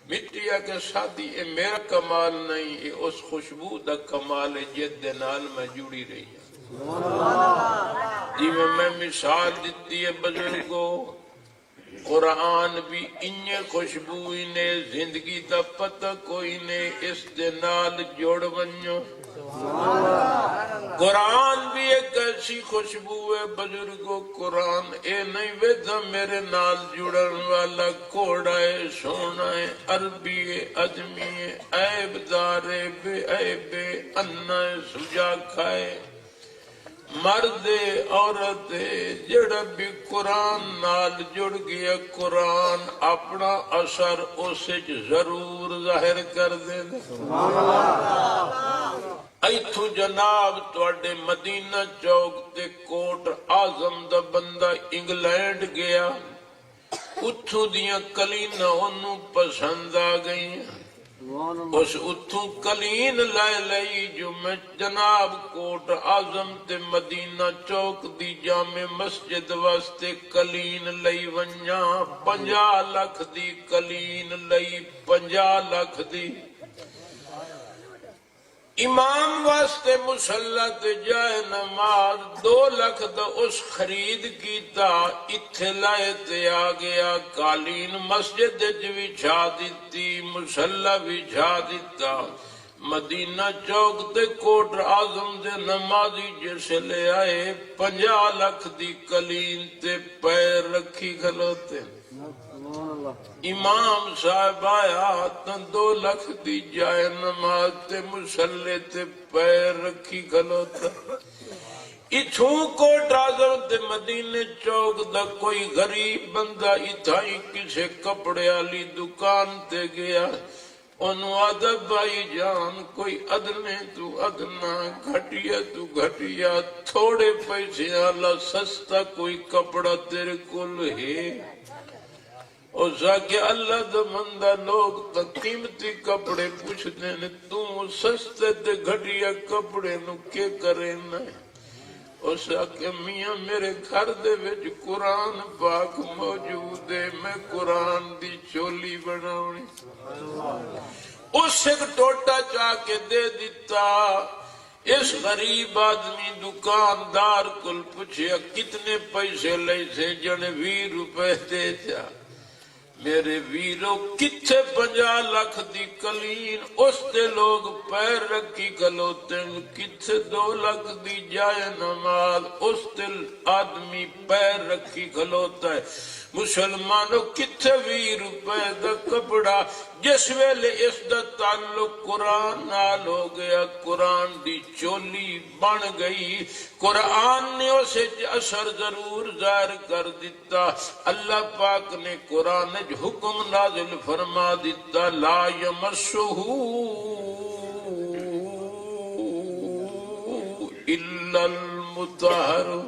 مٹی کے ساتھی یہ میرا کمال نہیں، یہ اس خوشبو دا کمال ہے جس دے نال میں جڑی رہی ہوں۔ جی میں مثال دیتی ہے بزرگو، قرآن بھی انجے خوشبو ہی نے، زندگی دا پتہ کوئی نے، اس دے نال جوڑ ونجو۔ قرآن بھی ایک ایسی خوشبو ہے بزرگو، قرآن اے نہیں ویدہ میرے نال جڑن والا، کوڑا ہے، سونا ہے، عربی ہے، عجمی ہے، عیب دار ہے، بے عیب ہے، انا ہے، سجا کھائے، مرد عورت جڑا بھی قرآن نال جڑ گیا، قرآن اپنا اثر اس ضرور ظاہر کر دے۔ ایتھو جناب تواڈے مدینہ چوک تے کوٹ اعظم دا بندہ انگلینڈ گیا، اتھو دیاں کلیناں انہوں پسند آ گئیں، اس اتھو کلین لائے لئی جو میں جناب کوٹ اعظم تے مدینہ چوک دی جامع مسجد واسطے کلین لئی ونجا، 50 لاکھ دی کلین لئی، 50 لاکھ دی۔ امام واسطے مصلی تے جائے نماز 2 لاکھ دا اس خرید کیتا، اتھے لائے تے آ گیا، قالین مسجد بھی چھا دیتی، مصلی بھی چھا دیتا۔ مدینہ چوک تے کوٹ اعظم دے نمازی جیسے لے آئے، 50 لاکھ دی کلین تے پیر رکھی کھلوتے۔ امام صاحب آیا تو 2 لاکھ دی جائے نماز تے مصلی تے پیر رکھی کھلوتا۔ اتھوں کوٹ اعظم تے مدینے چوک دا کوئی غریب بندہ اتھائی کسے کپڑے والی دکان تے گیا، انہوں آدھا بھائی جان کوئی ادنے تو ادنا، گھٹیا تو گھٹیا، تھوڑے پیسے والا سستا کوئی کپڑا تیرے کول ہے؟ اس کہ اللہ دا بندہ لوگ تا قیمتی کپڑے پوچھتے ہیں، تم سستے تے گھٹیا کپڑے نو کیا کرے نا؟ اس کہ میاں میرے گھر دے وچ قرآن پاک موجود ہے، میں قرآن دی چولی بناونی۔ اس ایک ٹوٹا چاہ کے دے دیتا۔ اس غریب آدمی دکاندار کل پوچھیا کتنے پیسے لے سے؟ جنے 20 روپے دے جا۔ میرے ویرو کتھے 50 لاکھ دی کلین اس تے لوگ پیر رکھی کھلوتے ہیں، کتھے 2 لاکھ دی جائے نماز اس تے آدمی پیر رکھی کھلوتا ہے۔ مسلمانوں کتھے 20 روپے دا کپڑا، جس ویلے اس دا تعلق قرآن نال ہو گیا، قرآن دی چولی بن گئی، قرآن نے اسے اثر ضرور ظاہر کر دیتا۔ اللہ پاک نے قرآن حکم نازل فرما دیتا، لا یمسہ الا المطہرون۔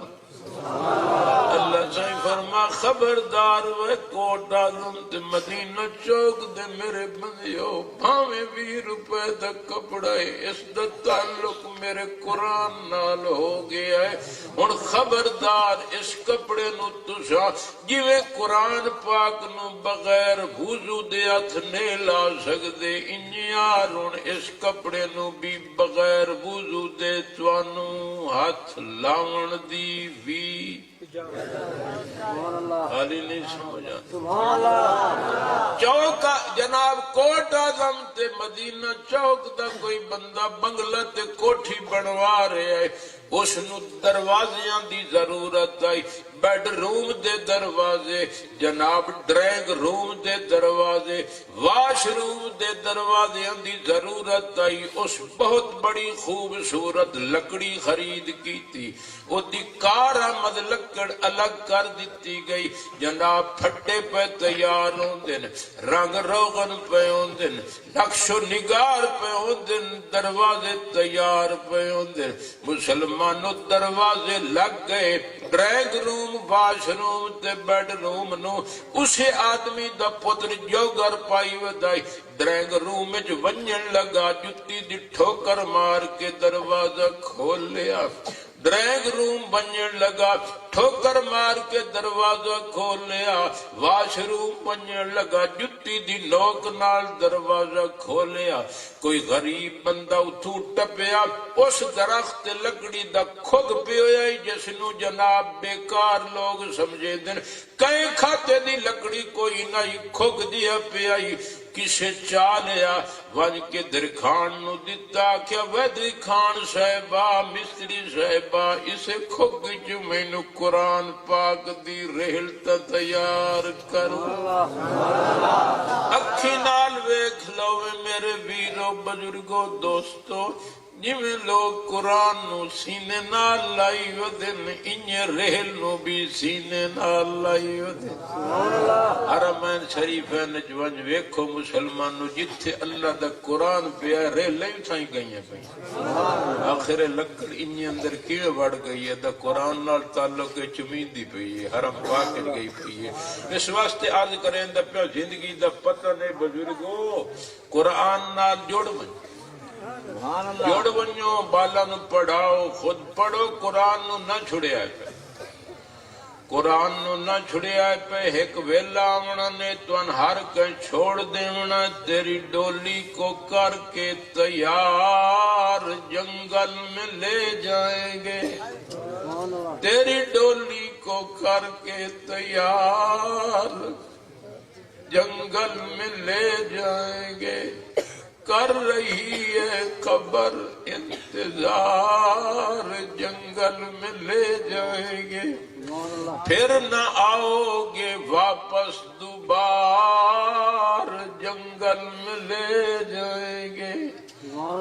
اللہ سے فرما خبردار وے کوٹ اعظم تے مدینہ چوک دے میرے بندیو، بھاویں 20 روپے دا کپڑا ہے، اس دا تعلق میرے قرآن نال ہو گیا ہے۔ ہن خبردار اس کپڑے نو تساں جویں قرآن پاک نو بغیر وضو دے ہاتھ نہیں لا سکدے، انجیار ہن اس کپڑے نو بھی بغیر وضو دے تانوں ہاتھ لاون دی بھی حالی نہیں سمجھا۔ چوک جناب کوٹ اعظم تے مدینہ چوک دا کوئی بندہ بنگلہ تے کوٹھی بنوا رہے ہے، اس نو دروازیاں دی ضرورت آئی، بیڈ روم دے دروازے، جناب ڈرائنگ روم دے دروازے، واش روم دے دروازیاں دی ضرورت آئی۔ اس بہت بڑی خوبصورت لکڑی خرید کی تھی، وہ دی کار آمد لکڑ الگ کر دیتی گئی، جناب پھٹے پہ تیار ہوندے، رنگ روغن پہ ہوندے، نقش و نگار پہ ہوندے، دروازے تیار پہ ہوندے۔ مسلمانوں دروازے لگ گئے، ڈرائنگ روم، واش روم تے بیڈ روم نو اسے آدمی دا پتر جو گر پائی ودائی، ڈرائنگ روم وچ ونجن لگا، جتی دی ٹھوکر مار کے دروازہ کھول لیا، ڈرائنگ روم بننے لگا، ٹھوکر مار کے دروازہ کھولیا، واش روم بننے لگا، جتی دی نوک نال دروازہ کھولیا، کوئی غریب بندہ اتھو ٹپیا، اس درخت لکڑی دا کھگ پیویا جس نو جناب بیکار لوگ سمجھے دن، کہیں کھاتے دی لکڑی کوئی نہ کھگ دیا پیائی، کسے چالیا ون کے درخان نو دیتا کیا وہ درخان صاحبہ مستری صاحبہ اسے کھگ جو میں نو قرآن پاک دی رحلتا تیار کرو، اکھی نال ویکھ لو میرے ویرو بزرگو دوستو، جی میں لوگ قرآن نو سینے نال لائی ودن انہیں رحل نو بھی سینے نال لائی ودن۔ حرمین شریفین جوانج ویکھو مسلمان نو جتھے اللہ دا قرآن پیا رحل لائیں تھائیں گئی ہیں پئی، آخر لکڑ انہیں اندر کیوے بڑھ گئی ہے، دا قرآن نال تعلق چمین دی پئی ہے، حرم پاکر گئی پئی ہے۔ اس واسطے آج کریں دا پیا زندگی دا پتہ نہیں بزرگو، قرآن نال جوڑ من جوڑ ونیو، بالا نو پڑھاؤ، خود پڑھو، قرآن نو نہ چھڑے آئے پہ، قرآن نو نہ چھڑے آئے پہ، ایک ویلا آمنا نے تو انہار کہیں چھوڑ دیونا، تیری ڈولی کو کر کے تیار جنگل میں لے جائیں گے، تیری ڈولی کو کر کے تیار جنگل میں لے جائیں گے، کر رہی ہے قبر انتظار جنگل میں لے جائیں گے، پھر نہ آؤ گے واپس دوبار جنگل میں لے جائیں گے،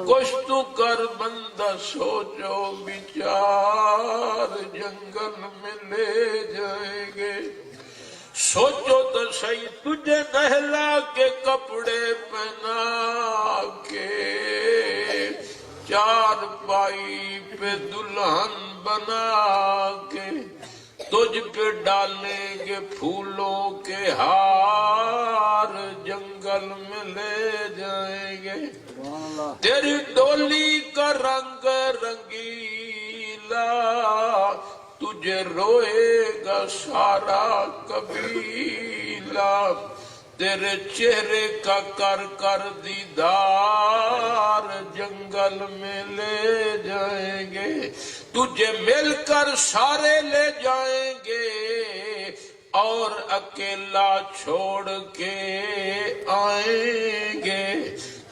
کچھ تو کر بندہ سوچو بچار جنگل میں لے جائیں گے، سوچو تو صحیح تجھے نہلا کے کپڑے پہنا کے چار پائی پہ دلہن بنا کے تجھ پہ ڈالیں گے پھولوں کے ہار جنگل میں لے جائیں گے، تیری ڈولی کا رنگ رنگیلا تجھے روئے گا سارا قبیلہ، تیرے چہرے کا کر کر دیدار جنگل میں لے جائیں گے، تجھے مل کر سارے لے جائیں گے اور اکیلا چھوڑ کے آئیں گے،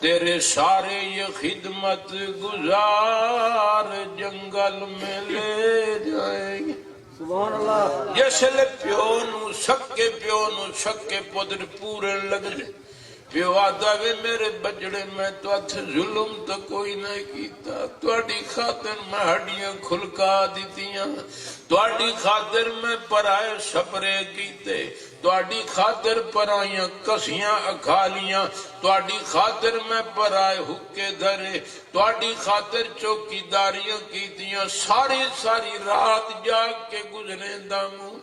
تیرے سارے یہ خدمت گزار جنگل میں لے جائیں گے۔ سبحان اللہ۔ جیسے پیو نو سکے پتر پورے لگ جائے، پیو آدھا وے میرے بجڑے میں تو اتھ ظلم تو کوئی نہیں کیتا، تواڈی خاطر میں ہڈیاں کھلکا دیتیاں، تواڈی خاطر میں پرائے سپرے کیتے، تواڈی خاطر پرائیاں کسیاں اکھالیاں، تواڈی خاطر میں پرائے حکے دھرے، تواڈی خاطر چوکی داریاں کیتیاں، ساری رات جاگ کے گزرے داموں،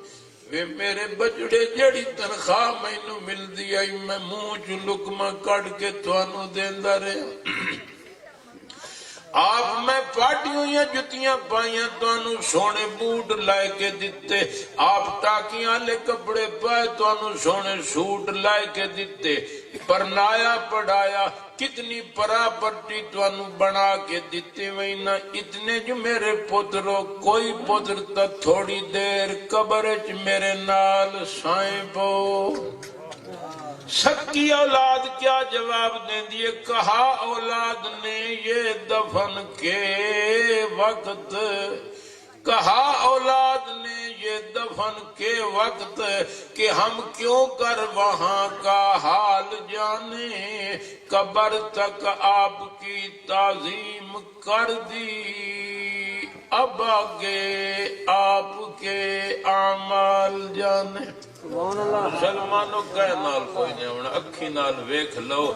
وے میرے بچڑے جڑی تنخواہ مینوں ملدی آئی میں منہ چ لقمہ کٹ کے تانوں دیندا رہا، آپ میں پاٹیوں یا جتیاں پائیاں تانوں سونے بوٹ لائے کے دیتے، آپ ٹاکیاں لے کپڑے پائے تانوں سونے سوٹ لائے کے دیتے، پرنایا پڑھایا کتنی پراپرٹی تانوں بنا کے دیتے، وینا اتنے جو میرے پترو کوئی پتر تا تھوڑی دیر قبرچ میرے نال سائیں پو، سکی اولاد کیا جواب دیں دیے، کہا اولاد نے یہ دفن کے وقت، کہا اولاد نے یہ دفن کے وقت کہ ہم کیوں کر وہاں کا حال جانے، قبر تک آپ کی تعظیم کر دی، اب آگے آپ کے اعمال جانے۔ مسلمانوں کہہ نال کوئی نہیں آونا، اکھی نال ویکھ لو،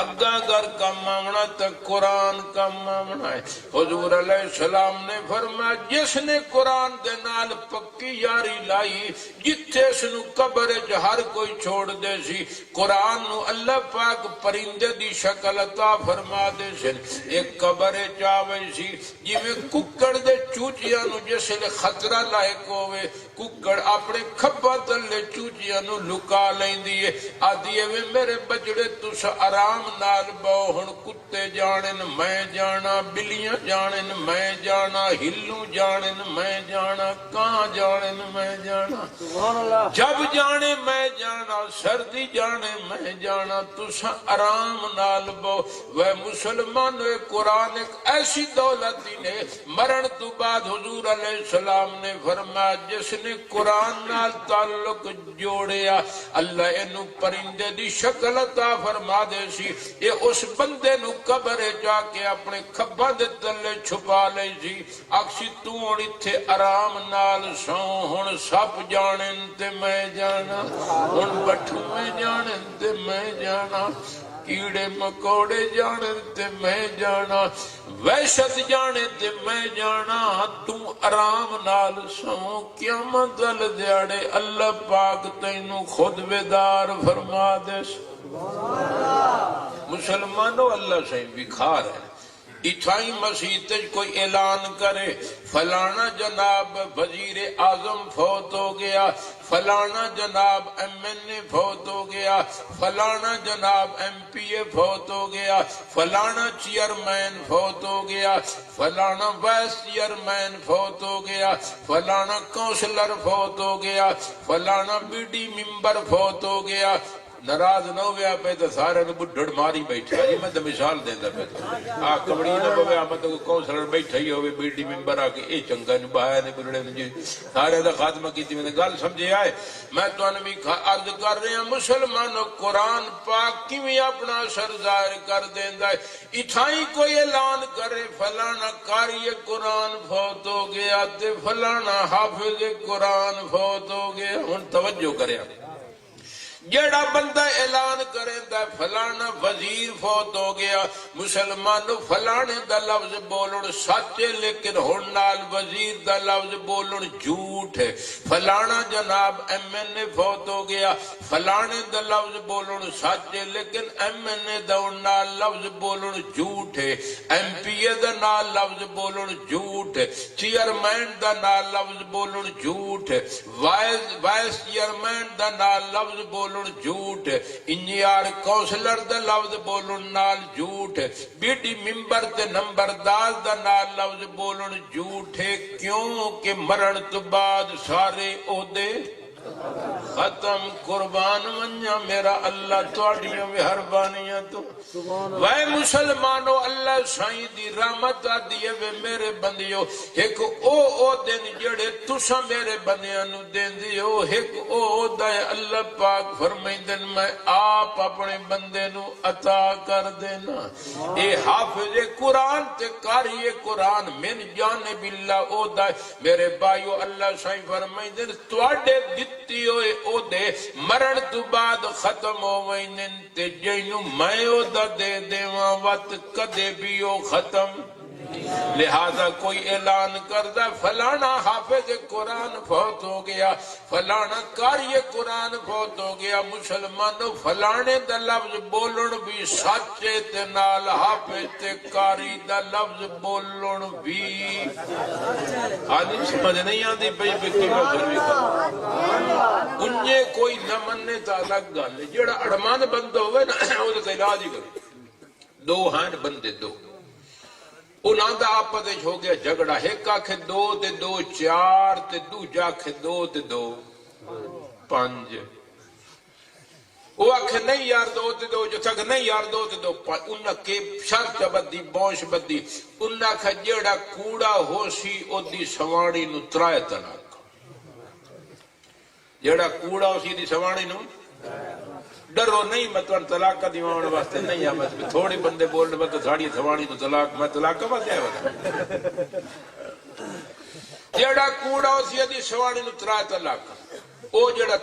اگا گر کم آونا تو قرآن کم آونا ہے۔ حضور علیہ السلام نے فرمایا جس نے قرآن دے نال پکی یاری لائی، جتھے اس نو قبر ہر کوئی چھوڑ دے سی، قرآن نو اللہ پاک پرندے دی شکل عطا فرما دے سن۔ ایک قبر چاوے سی جی میں ککڑ دے چوچیاں نو جس لئے خطرہ لائق ہوئے، ککڑ اپنے کھبا تلے چوچیاں نو لکا لیں دیئے، آدھیے وے میرے بچڑے تُس آرام نال بوہن، کتے جانن میں جانا، بلیاں جانن میں جانا، ہلوں جانن میں جانا، کہاں جانن میں جانا، جب جانے میں جانا، سردی جانے میں جانا، تُس آرام نال بو۔ وہ مسلمان قرآن ایک ایسی دولت ہی نے، مرن تو بعد حضور علیہ السلام نے فرمایا جس نے قرآن نال تعلق جوڑیا اللہ انو پرندے دی شکل عطا فرما دے سی، یہ اس بندے نو قبر جا کے اپنے کھباں دے تلے چھپا لے سی، اکسی تو ہن ایتھے آرام نال سو، ہن سپ جانن تے میں جانا، ہن بٹھوے جانن تے میں جانا، کیڑے مکوڑے جانے تے میں جانا، وحشت جانے تے میں جانا، تو آرام نال سو، قیامت دل دیاڑے اللہ پاک تینوں خود بیدار فرما دے۔ مسلمانوں اللہ سے بکھار ہے، اتھائی مسیح کوئی اعلان کرے فلانا جناب وزیر اعظم فوت ہو گیا، فلانا جناب ایم این اے فوت ہو گیا، فلانا جناب ایم پی اے فوت ہو گیا، فلانا چیئرمین فوت ہو گیا، فلانا وائس چیئرمین فوت ہو گیا، فلانا کونسلر فوت ہو گیا، فلانا بی ڈی ممبر فوت ہو گیا، ناراض نہ ہویا پہ تو سارے نے بڈھڑ ماری بیٹھا جی، میں تو مثال دینا پہ تو کبڑی نہ پوے آ مطلب کونسلر بیٹھا ہی ہوئے بی ڈی ممبر آ کے اے چنگا نے بایا نے بلڑے نے جی سارے دا خاتمہ کیتی، میں نے گل سمجھے آئے۔ میں تو انہوں بھی عرض کر رہے ہیں مسلمانوں قرآن پاک کیویں اپنا اثر ظاہر کر دیندا ہے، اتھائی کوئی اعلان کرے فلانا قاری قرآن فوت ہو گیا تے فلانا حافظ قرآن فوت ہو گیا، ہن توجہ کرے جیڑا بندہ اعلان کریں دا فلانا وزیر فوت ہو گیا، مسلمانوں فلانے دا لفظ بولن سچ ہے لیکن ہن نال وزیر دا لفظ بولن جھوٹ ہے، فلانا جناب ایم این اے فوت ہو گیا، فلانے دا لفظ بولن سچ ہے لیکن ایم این اے دا نال لفظ بولن جھوٹ ہے، ایم پی اے دا نال لفظ بولن جھوٹ ہے، چیئرمین دا نال لفظ بولن جھوٹ ہے، وائس چیئرمین دا نال لفظ بولن جھوٹ ہے، انجیار کونسلر دا لفظ بولن نال جھوٹ ہے، بی ڈی ممبر تے نمبردار دا نال لفظ بولن جھوٹ ہے، کیوں کہ مرن تو بعد سارے عہدے ختم، قربان ونجا میرا اللہ تواڈیاں مہربانیاں تو۔ وے مسلمانوں اللہ سائیں دی رحمت آدھی ہے میرے بندیو، ایک او دن جڑے تساں میرے بندیاں نو دیندی ہو، ایک او دے اللہ پاک فرمائندن میں آپ اپنے بندے نو عطا کر دینا۔ اے حافظ قرآن تے قاری قرآن من جانب اللہ او دے میرے بھائیو اللہ سائیں فرمائندن تواڈے دتی ہوئے او دے مرن تو بعد ختم ہو وینن تے جینو میں او دا دے دیواں وقت کدے بھی او ختم، لہذا کوئی اعلان کردہ فلانا حافظ قرآن فوت ہو گیا، فلانا قاری قرآن فوت ہو گیا، مسلمانوں فلانے دا لفظ بولن بھی سچے تے نال حافظ تے قاری دا لفظ بولن بھی آدھی سمجھ نہیں آدھی پہ بکی میں ضروری کروں انجے کوئی نہ مننے تا الگ گل جڑا اڑمان بند ہوئے نا وہ تو علاج ہی کرو، دو ہیں بندے دو انہاں دا آپس ہو گیا جھگڑا، ایک آکھے دو تے دو چار تے دوجا آکھے دو تے دو پانچ، وہ آکھے نہیں یار دو تے دو، جو تک نہیں یار دو تے دو پانچ، انہاں کے شرط بدی بونش بدی، انہاں آکھے جیڑا کوڑا ہو سی او دی سوانی نو ترائے طلاق، جیڑا کوڑا ہو سی دی سوانی نو ڈرو نہیں مطلب طلاق کا دیوان واسطے نہیں ہے، تھوڑے بندے بولنے میں تو ساڑی تھوانی تو طلاق میں طلاق کا بات ہے جیڑا کوڑا ہو سی دی سوانی نو ترائے طلاق، وہ جڑا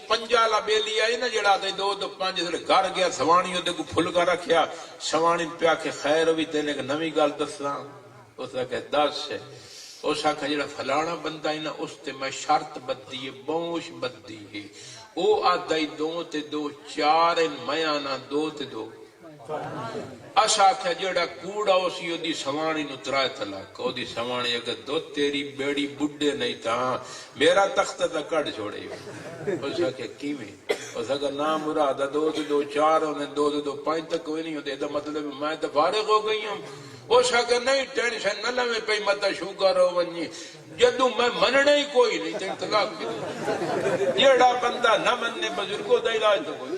پنجا والا بیلی آئی نا جڑا دو دو پانچ گھر گیا سوانی وہ پھلکا رکھیا سوانی پیا کے خیر ہوئی تین ایک نوی گل دسا اس کا کہ دس ہے اس آخا جڑا فلانا بندہ ہے نا اس تے میں شرط بدی ہے بونش بدی ہے وہ آدھا دو تے دو چار میں آنا دو تے دو اس آخیا جڑا کوڑا اسی او دی سوانی نو ترائے طلاق او دی سوانی اگر دو تیری بیڑی بڈھے نہیں تھا میرا تخت تا کٹ چھوڑے اس آخیا کیویں اس آخیا نام مراد دو تے دو چار ہونے دو تے دو پانچ تک کوئی نہیں ہوتے مطلب میں تو فارغ ہو گئی ہوں اس آخیا نہیں ٹینشن نہ لے پئی مت شوگر ہو ونجی جدوں میں مننا ہی کوئی نہیں تے طلاق جیڑا بندہ نہ مننے بزرگوں دا علاج تو کوئی